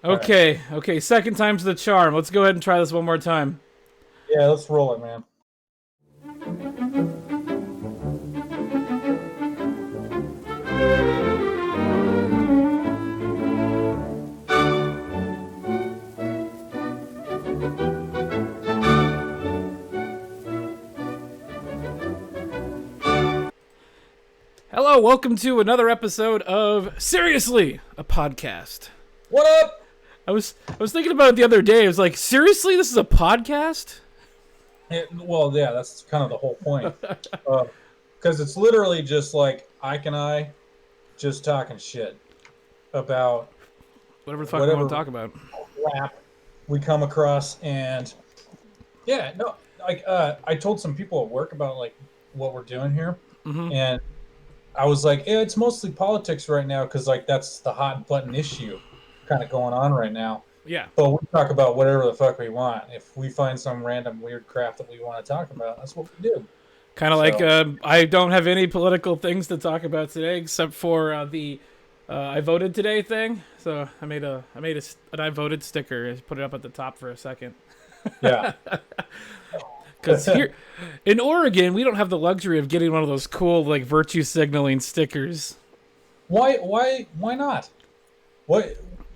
All right. Okay. Second time's the charm. Let's go ahead and try this one more time. Yeah, let's roll it, man. Hello, welcome to another episode of Seriously, a podcast. What up? I was thinking about it the other day. I was like, seriously, this is a podcast? Well, yeah, that's kind of the whole point. Because it's literally just like Ike and I just talking shit about Whatever the fuck we want to talk about. crap we come across. And yeah, no, like I told some people at work about like what we're doing here. Mm-hmm. And I was like, yeah, it's mostly politics right now because like that's the hot button issue kind of going on right now. Yeah. But we talk about whatever the fuck we want. If we find some random weird crap that we want to talk about, that's what we do. Kind of like I don't have any political things to talk about today except for the I voted today thing. So I made an I voted sticker. I put it up at the top for a second. Yeah. Because here in Oregon, we don't have the luxury of getting one of those cool like virtue signaling stickers. Why not?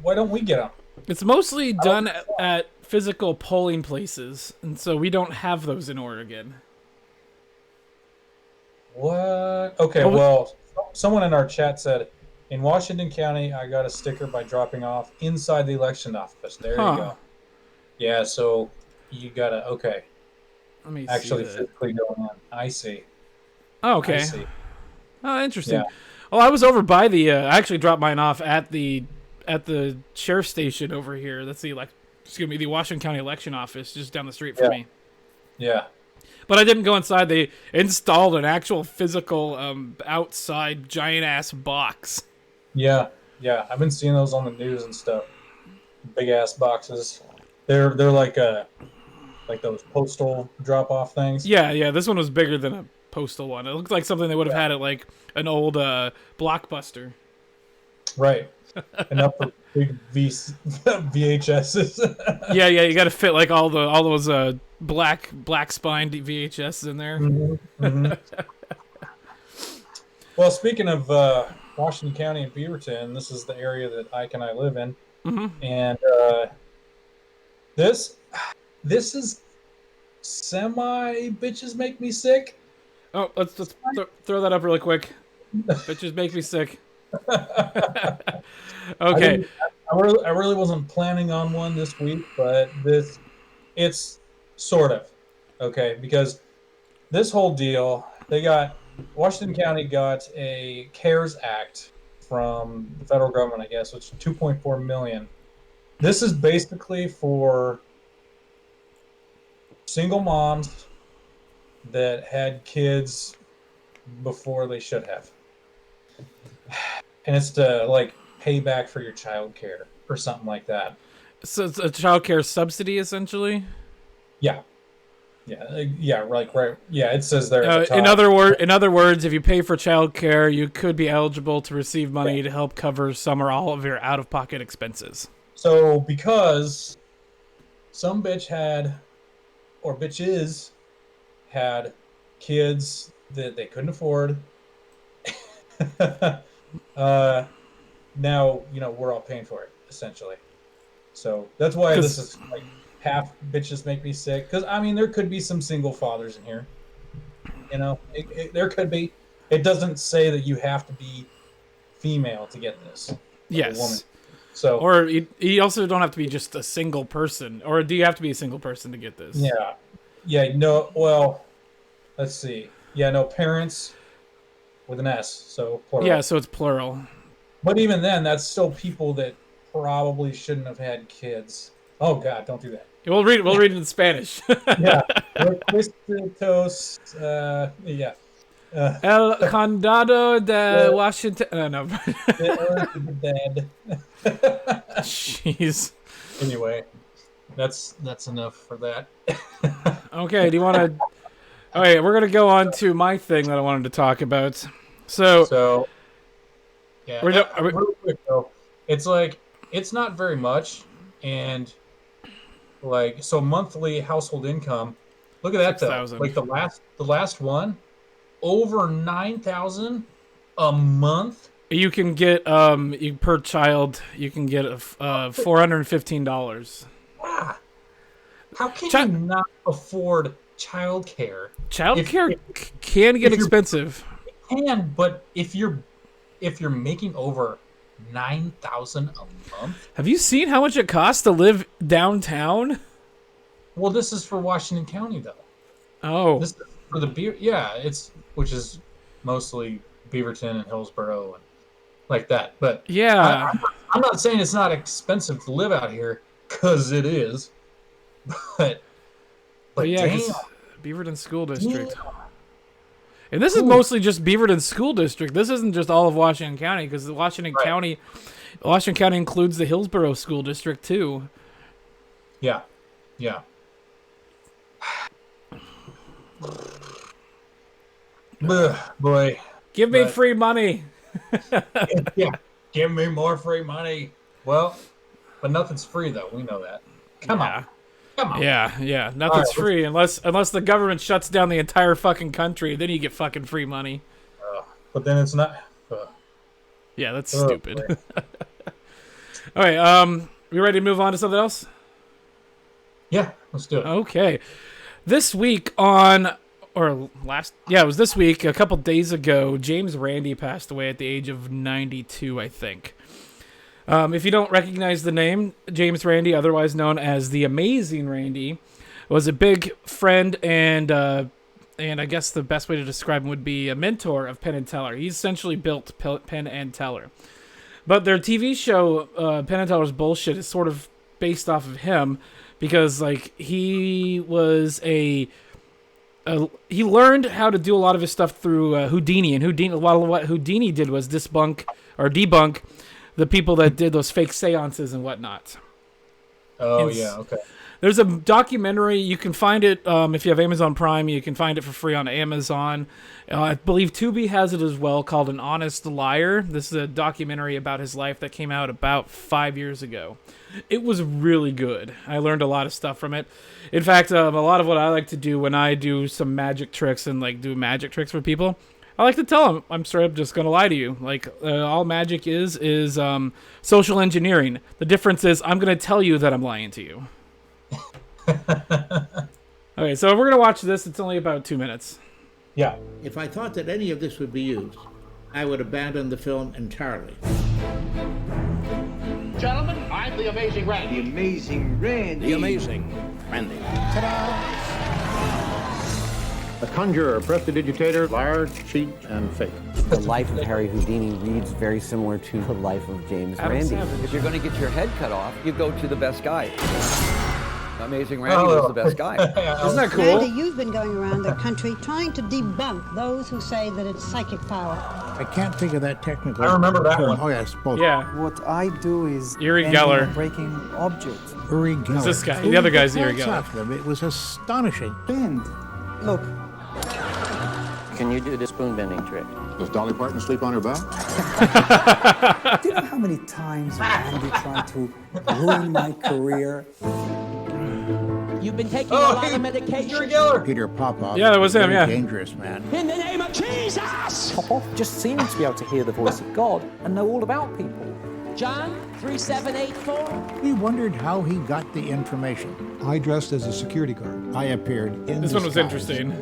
Why don't we get them? It's mostly done at physical polling places, and so we don't have those in Oregon. What? Okay, well, someone in our chat said, in Washington County, I got a sticker by dropping off inside the election office. There you go. Yeah, so you gotta, okay. Let me actually see physically going on. I see. Oh, okay. I see. Oh, interesting. Yeah. Oh, I was over by the. I actually dropped mine off at the sheriff's station over here. That's the the Washington County election office, just down the street from me. Yeah. But I didn't go inside. They installed an actual physical outside giant ass box. Yeah. I've been seeing those on the news and stuff. Big ass boxes. They're like those postal drop off things. Yeah. This one was bigger than a postal one. It looked like something they would have had at like an old Blockbuster. Right. Enough for big VHSs. yeah. You got to fit like all those black spined VHSs in there. Mm-hmm. Mm-hmm. Well, speaking of Washington County and Beaverton, this is the area that Ike and I live in, and this is semi bitches make me sick. Oh, let's throw that up really quick. Bitches make me sick. Okay. I really wasn't planning on one this week, but it's sort of okay because this whole deal, Washington County got a CARES Act from the federal government, I guess, which is $2.4 million. This is basically for single moms that had kids before they should have. And it's to like pay back for your child care or something like that. So it's a child care subsidy essentially? Yeah. Right. Yeah, it says there at the top. In other words, if you pay for child care, you could be eligible to receive money to help cover some or all of your out-of-pocket expenses. So because some bitch bitches had kids that they couldn't afford, now we're all paying for it essentially. So that's why this is like half bitches make me sick, because I mean there could be some single fathers in here. There could be. It doesn't say that you have to be female to get this. Yes. A woman. So, or you also don't have to be just a single person, or do you have to be a single person to get this? Yeah. No. Well, let's see. Yeah. No, parents with an S. So plural. Yeah. So it's plural. But even then, that's still people that probably shouldn't have had kids. Oh God, don't do that. We'll read it in Spanish. Yeah. Requisitos. Yeah. El Condado de Washington. No. Jeez. Anyway, that's enough for that. Okay. Do you want to? All right, we're gonna go on to my thing that I wanted to talk about. So yeah. Real quick though, it's like it's not very much, and like so monthly household income. Look at that though. 6,000. Like the last one, over 9,000 a month. You can get per child you can get $415. Ah, how can you not afford childcare? Childcare can get expensive. But if you're making over 9,000 a month, Have you seen how much it costs to live downtown? well, this is for Washington County though. Oh, This is for the yeah, which is mostly Beaverton and Hillsborough and like that. But yeah. I'm not saying it's not expensive to live out here, because it is. But yeah, damn, 'cause Beaverton School District. damn. And this is mostly just Beaverton School District. This isn't just all of Washington County, because Washington County includes the Hillsborough School District too. Yeah, yeah. Boy, Give me free money. yeah, give me more free money. Well, but nothing's free though. We know that. Come on. Yeah. Nothing's free unless the government shuts down the entire fucking country. Then you get fucking free money. But then it's not. Yeah, that's stupid. All right, we ready to move on to something else? Yeah, let's do it. Okay. This week it was this week, a couple days ago, James Randi passed away at the age of 92, I think. If you don't recognize the name, James Randi, otherwise known as the Amazing Randi, was a big friend and I guess the best way to describe him would be a mentor of Penn and Teller. He essentially built Penn and Teller. But their TV show, Penn and Teller's Bullshit, is sort of based off of him because, like, he was he learned how to do a lot of his stuff through Houdini, and a lot of what Houdini did was debunk the people that did those fake seances and whatnot. Oh, yeah, okay. There's a documentary. You can find it if you have Amazon Prime. You can find it for free on Amazon. I believe Tubi has it as well, called An Honest Liar. This is a documentary about his life that came out about 5 years ago. It was really good. I learned a lot of stuff from it. In fact, a lot of what I like to do when I do some magic tricks and like do magic tricks for people, I like to tell them, I'm straight up just going to lie to you. Like, all magic is social engineering. The difference is I'm going to tell you that I'm lying to you. Okay, so we're going to watch this. It's only about 2 minutes. Yeah. If I thought that any of this would be used, I would abandon the film entirely. Gentlemen, I'm the Amazing Randi. The Amazing Randi. The Amazing Randi. A conjurer, a prestidigitator, liar, cheat, and fake. The life of Harry Houdini reads very similar to the life of James Randi. If you're going to get your head cut off, you go to the best guy. Amazing Randi was the best guy. Isn't that cool? Randy, you've been going around the country trying to debunk those who say that it's psychic power. I can't think of that technical I remember that term. one. Oh, yes, both. Yeah. What I do is Uri bending Geller. and breaking objects. Uri Geller. It's this guy. The other guy's Uri That's Geller. off them. It was astonishing. Bend. Look, Can you do the spoon bending trick? Does Dolly Parton sleep on her back? do you know how many times Randy tried to ruin my career? You've been taking a lot of medication. Peter Popoff. Yeah, that was him, very yeah. dangerous man. In the name of Jesus! Popoff just seems to be able to hear the voice of God and know all about people. John 3784. We wondered how he got the information. I dressed as a security guard. I appeared in This one was disguise. interesting.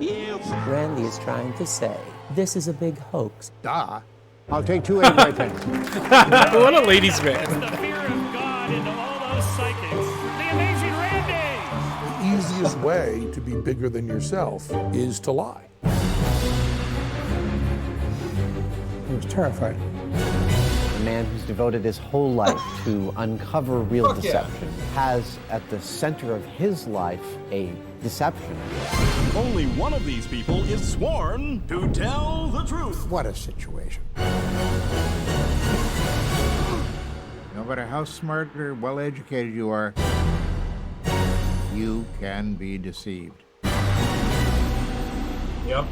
Randy is trying to say this is a big hoax. Da. I'll take 2 8 by 10. What a ladies' man. The fear of God into all those psychics. The Amazing Randi! The easiest way to be bigger than yourself is to lie. I was terrified. A man who's devoted his whole life to uncover real deception has at the center of his life a deception. Only one of these people is sworn to tell the truth. What a situation. No matter how smart or well educated you are, you can be deceived. Yep.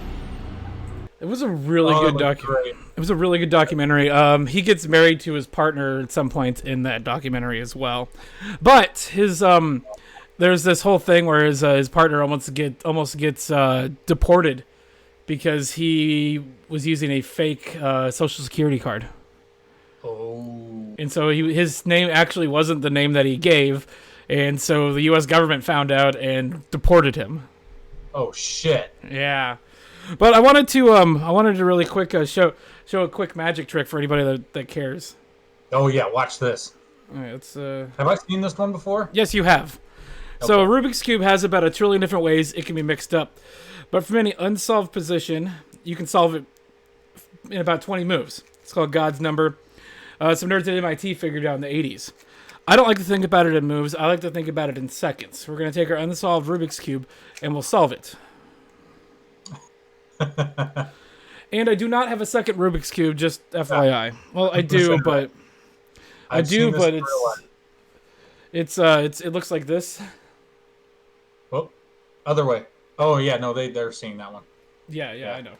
It was a really good documentary. It was a really good documentary. He gets married to his partner at some point in that documentary as well. But his there's this whole thing where his partner almost gets deported because he was using a fake Social Security card. Oh. And so his name actually wasn't the name that he gave, and so the U.S. government found out and deported him. Oh shit. Yeah. But I wanted to really quick show a quick magic trick for anybody that cares. Oh yeah, watch this. All right, let's. Have I seen this one before? Yes, you have. Okay. So a Rubik's Cube has about 1 trillion different ways it can be mixed up, but from any unsolved position, you can solve it in about 20 moves. It's called God's number. Some nerds at MIT figured it out in the 80s. I don't like to think about it in moves. I like to think about it in seconds. We're going to take our unsolved Rubik's Cube and we'll solve it. And I do not have a second Rubik's Cube, just FYI. Well, I do, but it looks like this. Oh, other way. Oh yeah, no, they're seeing that one. Yeah. I know.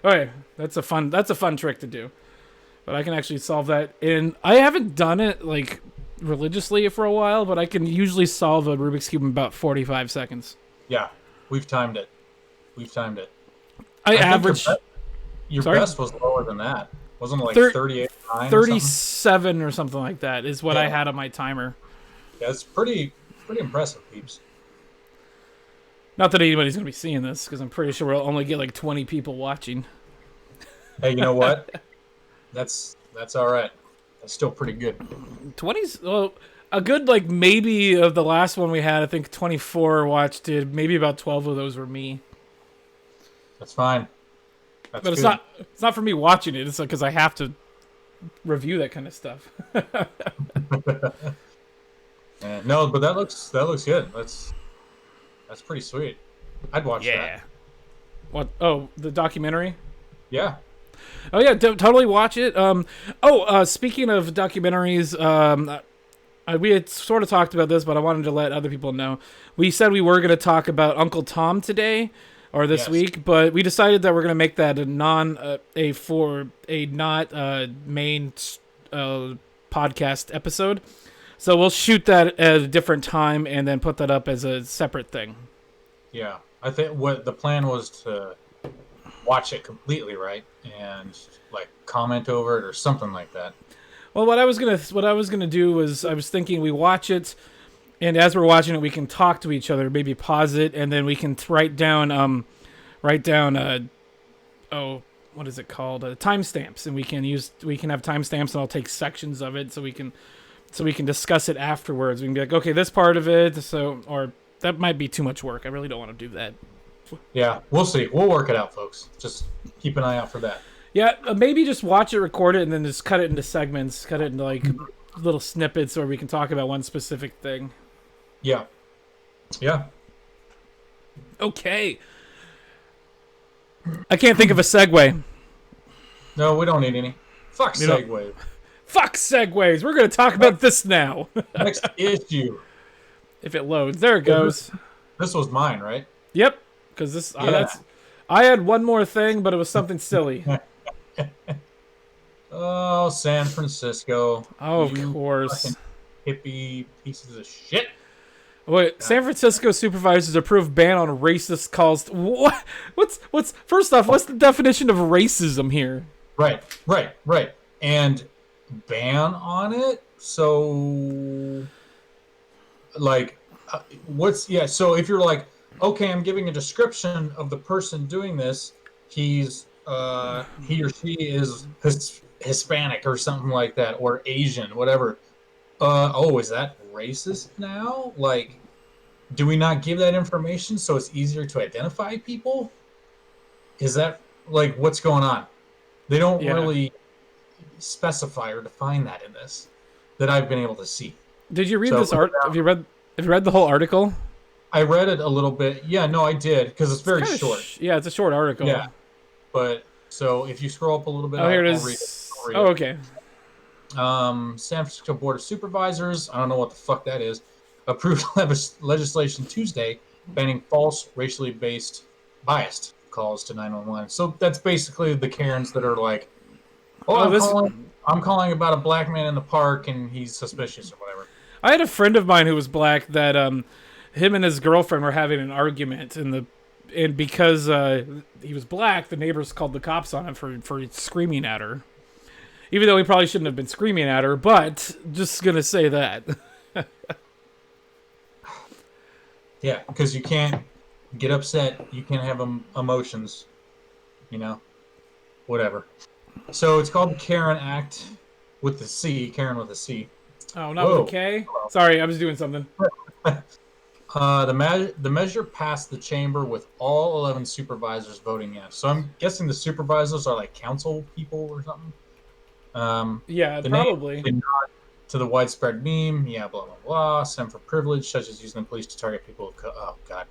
All right, that's a fun trick to do, but I can actually solve that. And I haven't done it like religiously for a while, but I can usually solve a Rubik's Cube in about 45 seconds. Yeah, we've timed it. I average. Your best was lower than that. Wasn't it like 38, 37 or something like that is what I had on my timer. Yeah, it's pretty impressive, peeps. Not that anybody's going to be seeing this, because I'm pretty sure we'll only get like 20 people watching. Hey, you know what? That's all right. That's still pretty good. 20's, well, a good, like, maybe of the last one we had, I think 24 watched it. Maybe about 12 of those were me. That's fine. That's but it's not for me watching it. It's because I have to review that kind of stuff. No, but that looks good. That's pretty sweet. I'd watch that. What? Oh, the documentary? Yeah. Oh yeah, totally watch it. Speaking of documentaries, we had sort of talked about this, but I wanted to let other people know. We said we were going to talk about Uncle Tom today or this week, but we decided that we're going to make that a not main podcast episode. So we'll shoot that at a different time and then put that up as a separate thing. Yeah, I think what the plan was to watch it completely, right, and like comment over it or something like that. Well, what I was gonna do was I was thinking we watch it, and as we're watching it, we can talk to each other, maybe pause it, and then we can write down what is it called? Timestamps, and we can have timestamps, and I'll take sections of it so we can discuss it afterwards. We can be like, okay, this part of it, or that might be too much work. I really don't want to do that. Yeah, we'll see. We'll work it out, folks. Just keep an eye out for that. Yeah, maybe just watch it, record it, and then just cut it into segments, cut it into like little snippets, or we can talk about one specific thing. Yeah. Okay. I can't think of a segue. No, we don't need any. Fuck segues. Fuck segues. We're going to talk about this now. Next issue. If it loads. There it goes. This was mine, right? Yep. Because this... I had one more thing, but it was something silly. Oh, San Francisco. Oh, of course. Hippie pieces of shit. Wait, San Francisco supervisors approve ban on racist calls. What? What's first off, what's the definition of racism here? Right. And ban on it? So, like, so if you're like, okay, I'm giving a description of the person doing this, he or she is Hispanic or something like that, or Asian, whatever. Is that racist now? Like, do we not give that information so it's easier to identify people? Is that, like, what's going on? They don't really specify or define that in this that I've been able to see. Did you read this art? Have you read the whole article? I read it a little bit. Yeah, no, I did, because it's very short. Yeah, it's a short article. Yeah, but so if you scroll up a little bit, here it is. I'll read it. Oh, okay. San Francisco Board of Supervisors, I don't know what the fuck that is, approved legislation Tuesday banning false, racially based, biased calls to 911. So that's basically the Karens that are like, "Oh, I'm calling about a black man in the park and he's suspicious or whatever." I had a friend of mine who was black that him and his girlfriend were having an argument and because he was black, the neighbors called the cops on him for screaming at her. Even though he probably shouldn't have been screaming at her, but just gonna say that. Yeah, because you can't get upset. You can't have emotions. You know, whatever. So it's called the Caren Act with the C. Karen with a C. Oh, not with a K? Sorry, I was doing something. The measure passed the chamber with all 11 supervisors voting yes. So I'm guessing the supervisors are like council people or something. Yeah, probably. To the widespread meme, blah, blah, blah. Some for privilege, such as using the police to target people. Oh, God.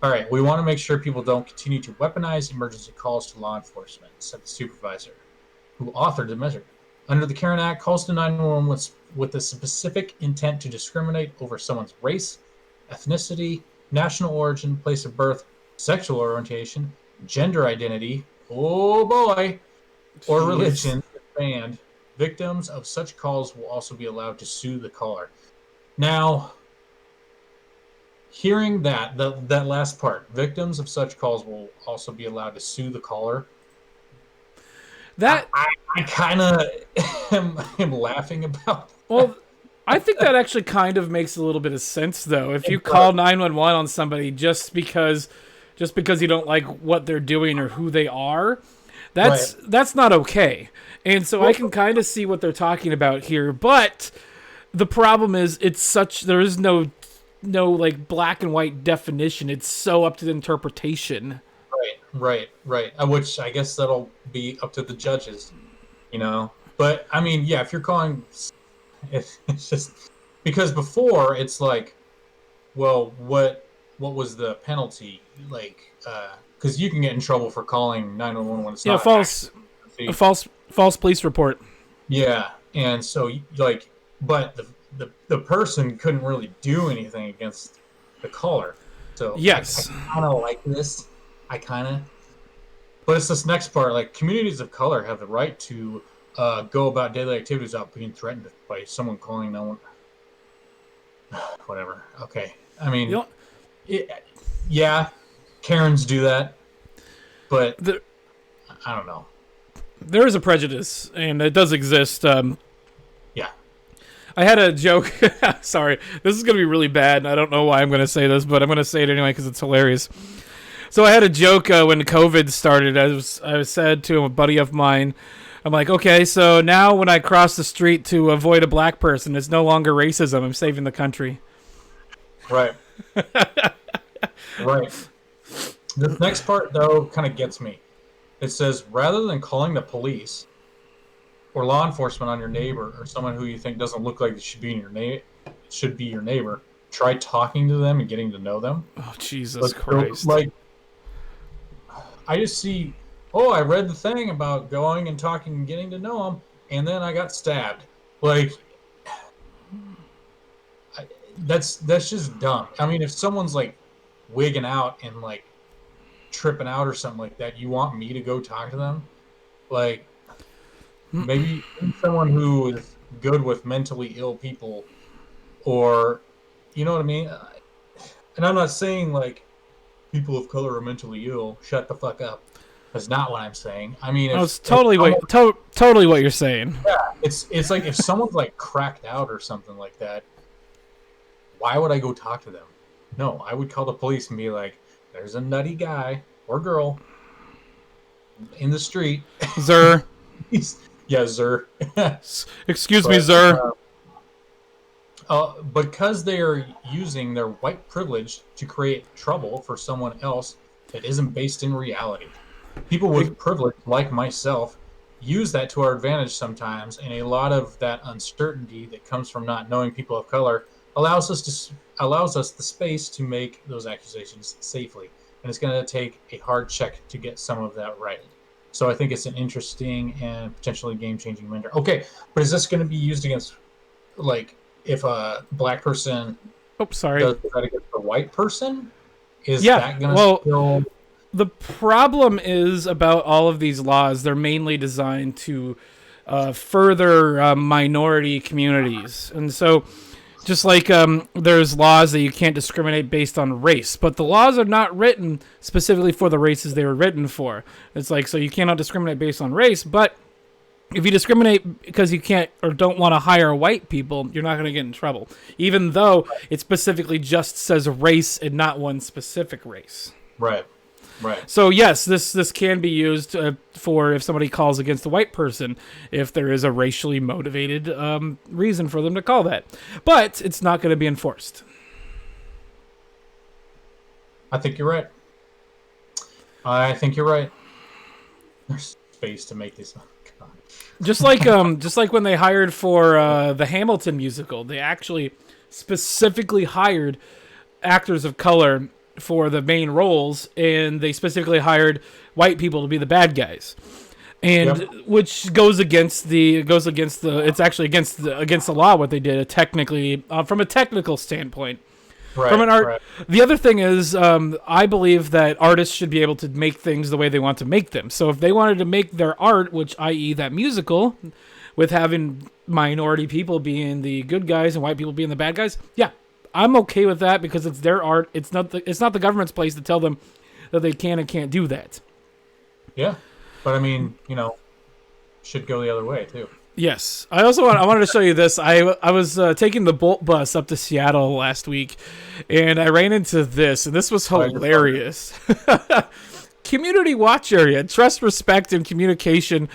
All right, we want to make sure people don't continue to weaponize emergency calls to law enforcement, said the supervisor, who authored the measure. Under the Caren Act, calls to 911 with the specific intent to discriminate over someone's race, ethnicity, national origin, place of birth, sexual orientation, gender identity, oh boy, or religion is banned. Victims of such calls will also be allowed to sue the caller. Now, hearing that last part, victims of such calls will also be allowed to sue the caller. That I kind of am laughing about. Well, I think that actually kind of makes a little bit of sense, though. If you call 911 on somebody just because you don't like what they're doing or who they are, that's not okay. And so I can kind of see what they're talking about here, but the problem is there is no like black and white definition. It's so up to the interpretation. Right. Which I guess that'll be up to the judges, you know. But I mean, yeah, if you're calling, it's just because before it's like, well, what was the penalty like? Because you can get in trouble for calling 911 when it's not false police report. Yeah, and so like, but the person couldn't really do anything against the caller. So yes, I kind of like this. But it's this next part. Like, communities of color have the right to go about daily activities without being threatened by someone calling no one. Whatever. Okay. I mean, yeah, Karens do that, but I don't know. There is a prejudice, and it does exist. Yeah. I had a joke. Sorry, this is going to be really bad, and I don't know why I'm going to say this, but I'm going to say it anyway because it's hilarious. So I had a joke when COVID started. I said to a buddy of mine, I'm like, okay, so now when I cross the street to avoid a black person, it's no longer racism. I'm saving the country. Right. Right. The next part, though, kind of gets me. It says, rather than calling the police or law enforcement on your neighbor or someone who you think doesn't look like they should be your neighbor, try talking to them and getting to know them. Oh, Jesus Christ. Like, I just see, I read the thing about going and talking and getting to know them, and then I got stabbed. Like, that's just dumb. I mean, if someone's like wigging out and like tripping out or something like that, you want me to go talk to them? Like, maybe someone who is good with mentally ill people, or, you know what I mean? And I'm not saying like people of color are mentally ill. Shut the fuck up. That's not what I'm saying. I mean, it's totally what you're saying. Yeah, it's like if someone's like cracked out or something like that, why would I go talk to them? No, I would call the police and be like, there's a nutty guy or girl in the street. Zer. Yeah, Zer. Excuse me, Zer. Because they are using their white privilege to create trouble for someone else that isn't based in reality. People with privilege, like myself, use that to our advantage sometimes, and a lot of that uncertainty that comes from not knowing people of color allows us the space to make those accusations safely. And it's going to take a hard check to get some of that right. So I think it's an interesting and potentially game-changing measure. Okay, but is this going to be used against, like, if a black person does that against a white person? Is that going to still... The problem is about all of these laws, they're mainly designed to further minority communities. And so just like there's laws that you can't discriminate based on race, but the laws are not written specifically for the races they were written for. It's like, so you cannot discriminate based on race, but if you discriminate because you can't or don't want to hire white people, you're not going to get in trouble, even though it specifically just says race and not one specific race. Right. So yes, this can be used for if somebody calls against a white person, if there is a racially motivated reason for them to call that. But it's not going to be enforced. I think you're right. There's space to make these. God. Just like when they hired for the Hamilton musical, they actually specifically hired actors of color for the main roles, and they specifically hired white people to be the bad guys, and which goes against the it's actually against the law what they did technically from a technical standpoint. Right, from an art, the other thing is, I believe that artists should be able to make things the way they want to make them. So if they wanted to make their art, which i.e. that musical, with having minority people being the good guys and white people being the bad guys, yeah, I'm okay with that because it's their art. It's not the government's place to tell them that they can and can't do that. Yeah, but I mean, should go the other way too. Yes, I wanted to show you this. I was taking the Bolt bus up to Seattle last week, and I ran into this, and this was hilarious. Community watch area, trust, respect, and communication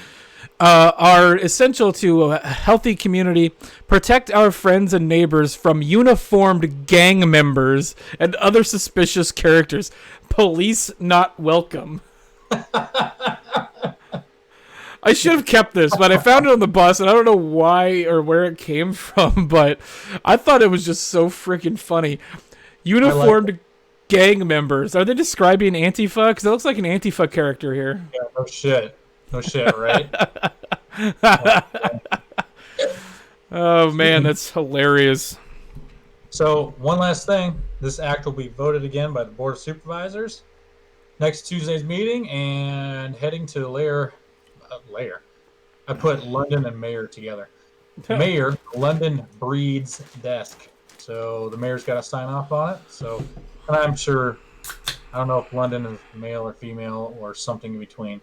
are essential to a healthy community. Protect our friends and neighbors from uniformed gang members and other suspicious characters. Police not welcome. I should have kept this, but I found it on the bus, and I don't know why or where it came from, but I thought it was just so freaking funny. Uniformed gang members. Are they describing Antifa? Because it looks like an Antifa character here. Yeah, no shit, right? Oh, man, that's hilarious. So, one last thing. This act will be voted again by the Board of Supervisors next Tuesday's meeting, and heading to layer. I put London and Mayor together. Mayor, London Breed's desk. So the mayor's got to sign off on it. So, and I'm sure, I don't know if London is male or female or something in between.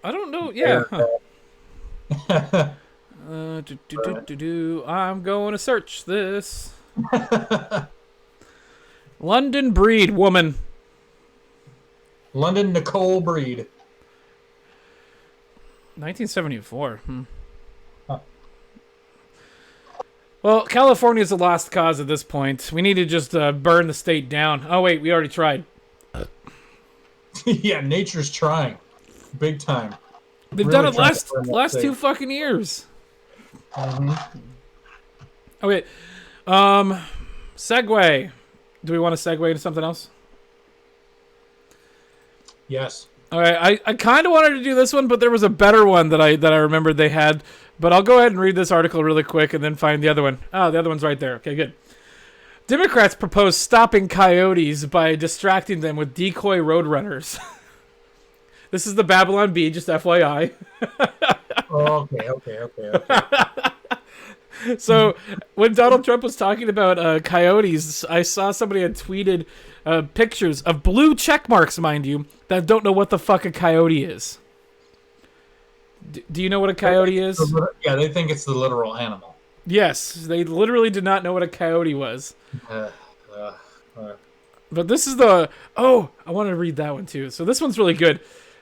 I don't know. Yeah. Huh. I'm going to search this. London Breed woman. London Nicole Breed. 1974. Huh. Well, California's a lost cause at this point. We need to just burn the state down. Oh, wait, we already tried. Yeah, nature's trying. Big time. They've done it last 2 fucking years. Mm-hmm. Oh, wait. Segue. Do we want to segue into something else? Yes. All right, I kind of wanted to do this one, but there was a better one that I remembered they had. But I'll go ahead and read this article really quick and then find the other one. Oh, the other one's right there. Okay, good. Democrats propose stopping coyotes by distracting them with decoy roadrunners. This is the Babylon Bee, just FYI. Okay. So when Donald Trump was talking about coyotes, I saw somebody had tweeted pictures of blue check marks, mind you, that don't know what the fuck a coyote is. Do you know what a coyote is? Yeah, they think it's the literal animal. Yes, they literally did not know what a coyote was. But this is the... Oh, I wanted to read that one too. So this one's really good.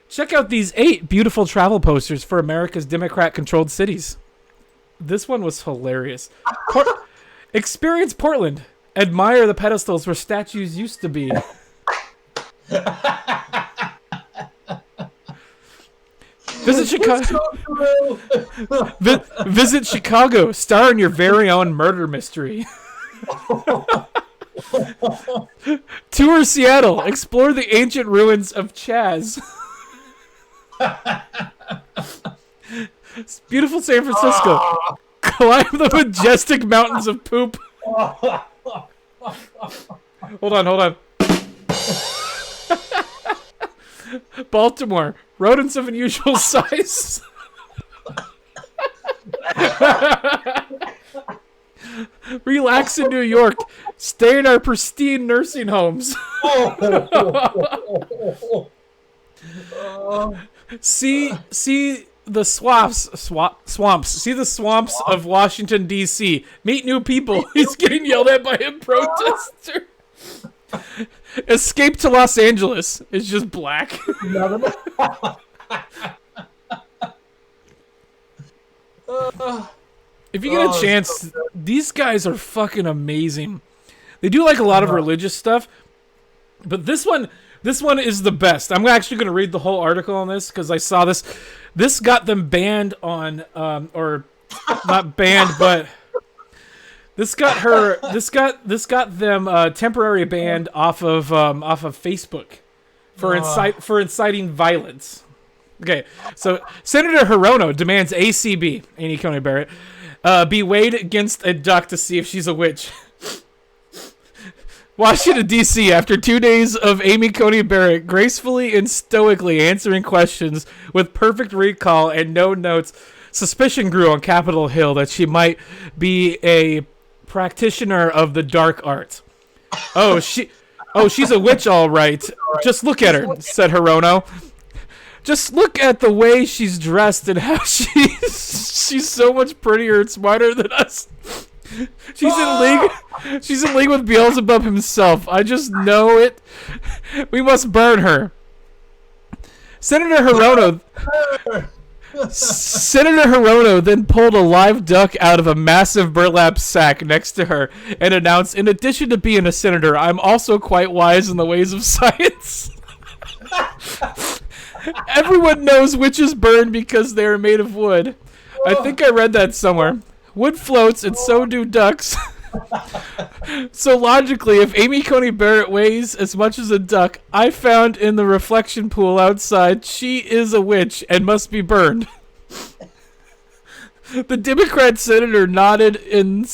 Check out these 8 beautiful travel posters for America's Democrat-controlled cities. This one was hilarious. Experience Portland. Admire the pedestals where statues used to be. Visit Chicago. Visit Chicago. Star in your very own murder mystery. Tour Seattle. Explore the ancient ruins of Chaz. Beautiful San Francisco. Climb the majestic mountains of poop. Hold on. Baltimore, rodents of unusual size. Relax in New York. Stay in our pristine nursing homes. See the swamps. See the swamps of Washington, D.C. Meet new people. He's getting yelled at by a protester. Escape to Los Angeles. It's just black. If you get a chance, these guys are fucking amazing. They do like a lot of religious stuff, but this one is the best. I'm actually going to read the whole article on this because I saw this. This got them banned on, or not banned, but this got them temporary banned off of Facebook for inciting violence. Okay, so Senator Hirono demands ACB, Amy Coney Barrett, be weighed against a duck to see if she's a witch. Washington, D.C., after 2 days of Amy Coney Barrett gracefully and stoically answering questions with perfect recall and no notes, suspicion grew on Capitol Hill that she might be a practitioner of the dark arts. She's a witch, all right. Just look at her, said Hirono. Just look at the way she's dressed and how she's so much prettier and smarter than us. She's in league with Beelzebub himself. I just know it. We must burn her. Senator Hirono then pulled a live duck out of a massive burlap sack next to her and announced, in addition to being a senator, I'm also quite wise in the ways of science. Everyone knows witches burn because they are made of wood. I think I read that somewhere. Wood floats, and so do ducks. So logically, if Amy Coney Barrett weighs as much as a duck, I found in the reflection pool outside, she is a witch and must be burned. The Democrat senators nodded in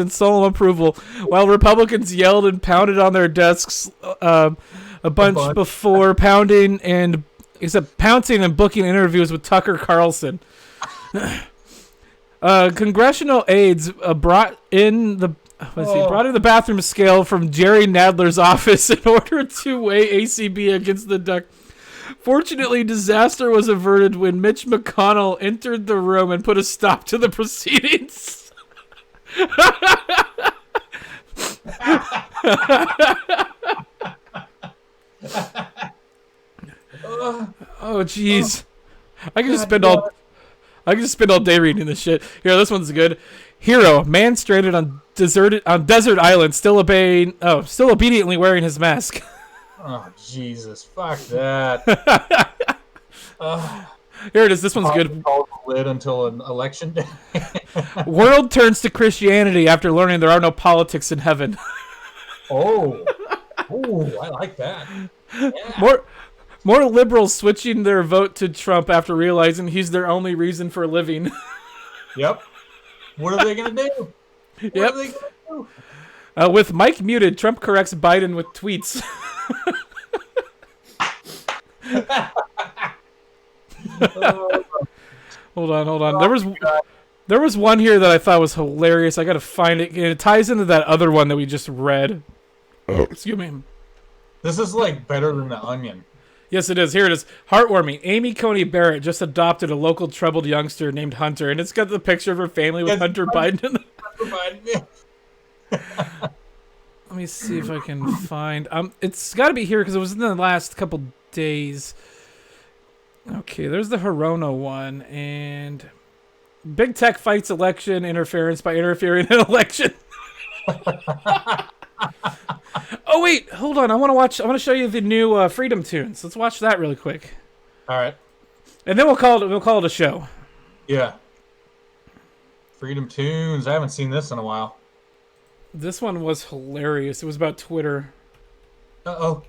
solemn approval, while Republicans yelled and pounded on their desks a bunch before pouncing and booking interviews with Tucker Carlson. Congressional aides brought in the bathroom scale from Jerry Nadler's office in order to weigh ACB against the duck. Fortunately, disaster was averted when Mitch McConnell entered the room and put a stop to the proceedings. Oh, jeez. I can just spend all day reading this shit. Here, this one's good. Hero, man stranded on desert island, still obediently wearing his mask. Oh, Jesus. Fuck that. Here it is. This one's good. Lid until an election day. World turns to Christianity after learning there are no politics in heaven. Oh, I like that. Yeah. More liberals switching their vote to Trump after realizing he's their only reason for living. Yep. What are they going to do? What are they going to do? With Mike muted, Trump corrects Biden with tweets. Hold on. There was one here that I thought was hilarious. I got to find it. And it ties into that other one that we just read. Oh. Excuse me. This is like better than The Onion. Yes, it is. Here it is. Heartwarming. Amy Coney Barrett just adopted a local troubled youngster named Hunter, and it's got the picture of her family with Hunter Biden. Let me see if I can find. It's got to be here because it was in the last couple days. Okay, there's the Hirono one, and Big Tech fights election interference by interfering in election. Oh wait, hold on. I want to show you the new Freedom Tunes. Let's watch that really quick. All right. And then we'll call it a show. Yeah. Freedom Tunes. I haven't seen this in a while. This one was hilarious. It was about Twitter. Uh-oh.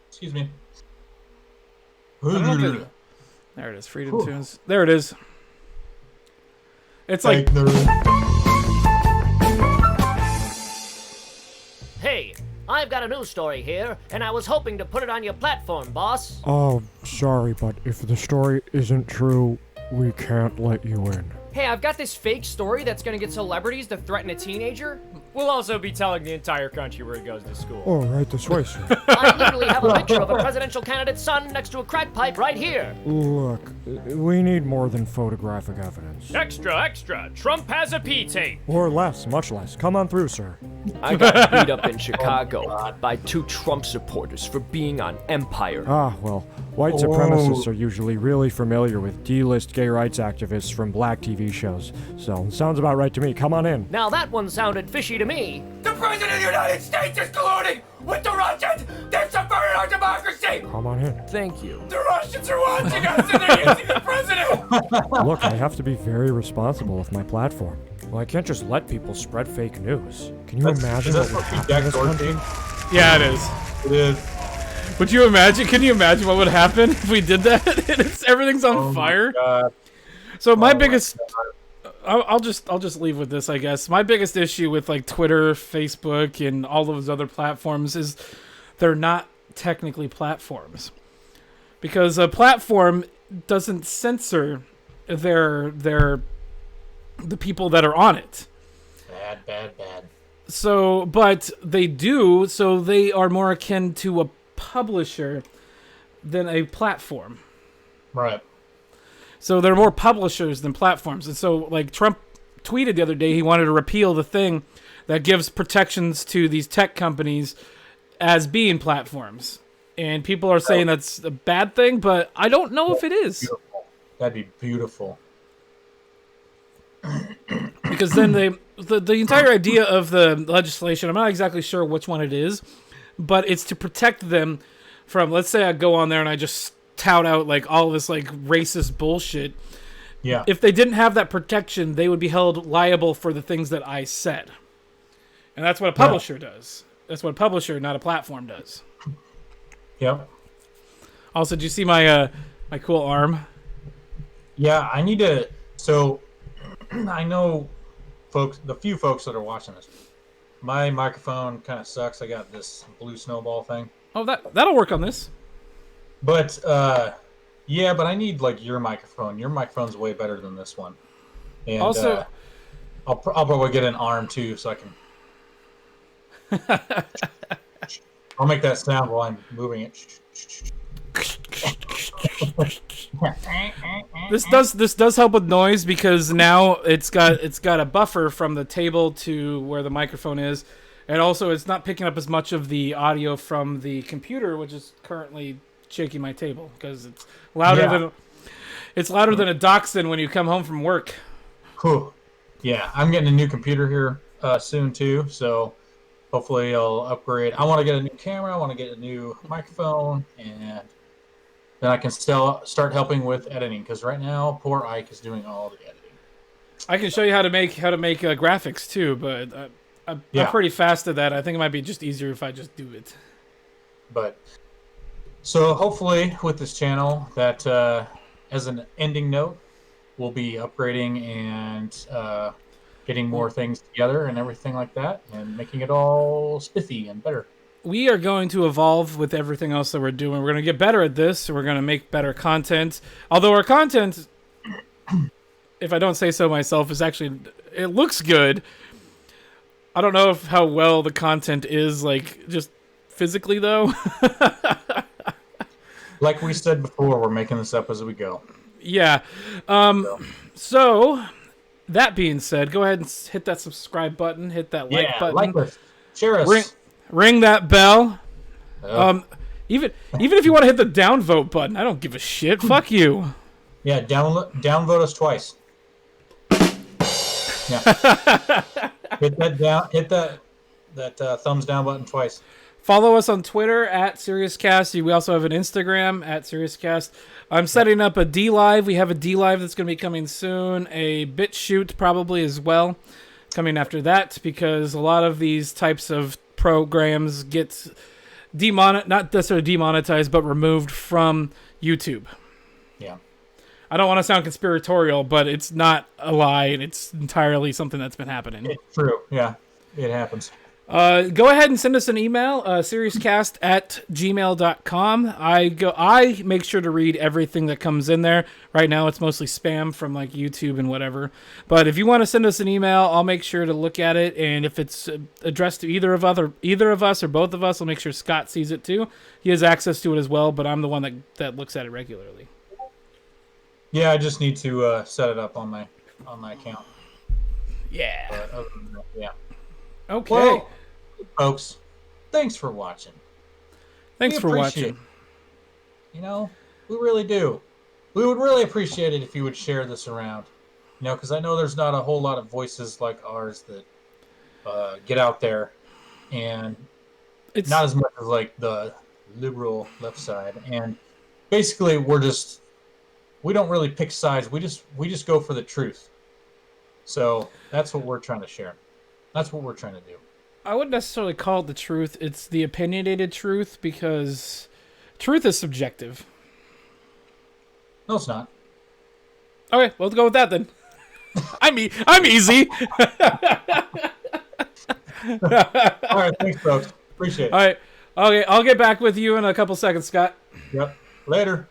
Excuse me. There it is. Freedom Tunes. There it is. It's like... Hey, I've got a news story here, and I was hoping to put it on your platform, boss. Oh, sorry, but if the story isn't true, we can't let you in. Hey, I've got this fake story that's gonna get celebrities to threaten a teenager. We'll also be telling the entire country where he goes to school. Oh, right this way, sir. I literally have a picture of a presidential candidate's son next to a crack pipe right here. Look, we need more than photographic evidence. Extra, extra. Trump has a P-tape. Or less, much less. Come on through, sir. I got beat up in Chicago by 2 Trump supporters for being on Empire. Ah, well, white supremacists are usually really familiar with D-list gay rights activists from black TV shows. So, sounds about right to me. Come on in. Now that one sounded fishy to me. The President of the United States is colluding with the Russians! They've subverted our democracy! Come on in. Thank you. The Russians are watching us and they're using the President! Look, I have to be very responsible with my platform. Well, I can't just let people spread fake news. Can you imagine what would happen in this country? Yeah, it is. It is. Would you imagine? Can you imagine what would happen if we did that? Everything's on fire. God. So my biggest, I'll just leave with this, I guess. My biggest issue with like Twitter, Facebook, and all those other platforms is they're not technically platforms, because a platform doesn't censor the people that are on it. Bad. So, but they do. So they are more akin to a publisher than a platform. Right. So they're more publishers than platforms. And so, like, Trump tweeted the other day he wanted to repeal the thing that gives protections to these tech companies as being platforms. And people are saying that's a bad thing, but I don't know if it is. Beautiful. That'd be beautiful. Because then the entire idea of the legislation, I'm not exactly sure which one it is, but it's to protect them from, let's say I go on there and I just tout out like all this like racist bullshit. Yeah. If they didn't have that protection, they would be held liable for the things that I said. And that's what a publisher does. That's what a publisher, not a platform, does. Yep. Also, did you see my my cool arm? Yeah, I need to. So, I know, folks, the few folks that are watching this, my microphone kind of sucks. I got this blue snowball thing. Oh, that'll work on this. But yeah, but I need like your microphone. Your microphone's way better than this one. And also, I'll probably get an arm too, so I can. I'll make that sound while I'm moving it. This does help with noise because now it's got a buffer from the table to where the microphone is, and also it's not picking up as much of the audio from the computer, which is currently shaking my table because it's louder than a dachshund when you come home from work. Cool. Yeah, I'm getting a new computer here soon too, so hopefully I'll upgrade. I want to get a new camera. I want to get a new microphone, and then I can still start helping with editing. Because right now, poor Ike is doing all the editing. I can show you how to make graphics too, but I'm pretty fast at that. I think it might be just easier if I just do it. But so hopefully with this channel, that as an ending note, we'll be upgrading and getting more things together and everything like that, and making it all spiffy and better. We are going to evolve with everything else that we're doing. We're going to get better at this. We're going to make better content. Although our content, if I don't say so myself, is actually, it looks good. I don't know how well the content is, like, just physically, though. Like we said before, we're making this up as we go. Yeah. So, that being said, go ahead and hit that subscribe button, hit that like button. Like us, share us. Ring that bell. Even if you want to hit the downvote button, I don't give a shit. Fuck you. Yeah, downvote us twice. Yeah. Hit that thumbs down button twice. Follow us on Twitter at SeriousCast. We also have an Instagram at SeriousCast. I'm setting up a D-Live. We have a D-Live that's going to be coming soon. A BitChute probably as well coming after that, because a lot of these types of programs get not necessarily demonetized, but removed from YouTube. Yeah. I don't want to sound conspiratorial, but it's not a lie. It's entirely something that's been happening. It's true. Yeah, it happens. Go ahead and send us an email, seriouscast@gmail.com. I make sure to read everything that comes in there. Right now it's mostly spam from like YouTube and whatever. But if you want to send us an email, I'll make sure to look at it, and if it's addressed to either of us or both of us, I'll make sure Scott sees it too. He has access to it as well, but I'm the one that looks at it regularly. Yeah, I just need to set it up on my account. Yeah. But other than that, yeah. Okay. Well, folks, thanks for watching. Thanks for watching. It. You know, we really do. We would really appreciate it if you would share this around. You know, because I know there's not a whole lot of voices like ours that get out there, and it's not as much as like the liberal left side. And basically, we don't really pick sides. We just go for the truth. So that's what we're trying to share. That's what we're trying to do. I wouldn't necessarily call it the truth. It's the opinionated truth, because truth is subjective. No, it's not. Okay, well, let's go with that then. I'm easy. All right, thanks, folks. Appreciate it. All right. Okay, I'll get back with you in a couple seconds, Scott. Yep. Later.